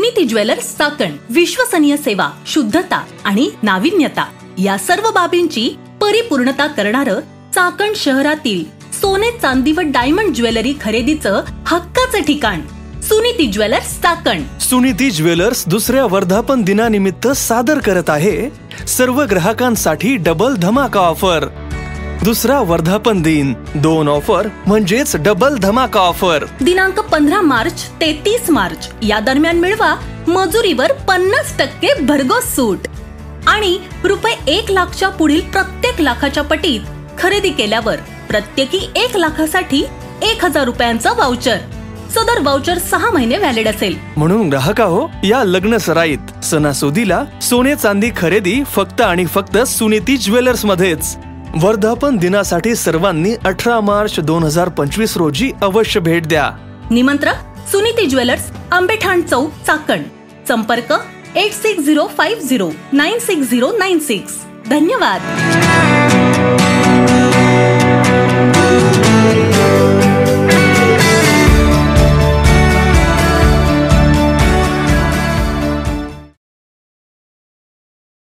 Suniti jewellers Chakan. विश्वसनीय सेवा, शुद्धता आणि नाविन्यता या सर्व बाबींची परिपूर्णता करणारं चाकण शहरातील सोने, चांदी व डायमंड ज्वेलरी खरेदीचं हक्काचं ठिकाण सुनीती ज्वेलर्स चाकण. सुनीती ज्वेलर्स दुसऱ्या वर्धापन दिनानिमित्त सादर करत आहे सर्व ग्राहकांसाठी डबल धमाका ऑफर. दुसरा वर्धापन दिन 2 ऑफर म्हणजेच डबल धमाका ऑफर. दिनांक 15 मार्च ते 30 मार्च या दरम्यान मिळवा मजुरीवर 50% भरघोस सूट आणि रुपये 1 लाखच्या पुढील प्रत्येक लाखाच्या पटीत खरेदी केल्यावर प्रत्येकी 1 लाखासाठी 1000 रुपयांचं वाउचर. सदर वाउचर 6 महिने व्हॅलिड असेल. म्हणून ग्राहका हो, या लग्न सराईत सणासुदीला सोने चांदी खरेदी फक्त आणि फक्त सुनीती ज्वेलर्स मध्येच. वर्धापन दिनासाठी सर्वांनी 18 मार्च 2025 रोजी अवश्य भेट द्या. निमंत्रक सुनीती ज्वेलर्स, आंबेठाण चौक, चाकण. संपर्क 8605096096. धन्यवाद.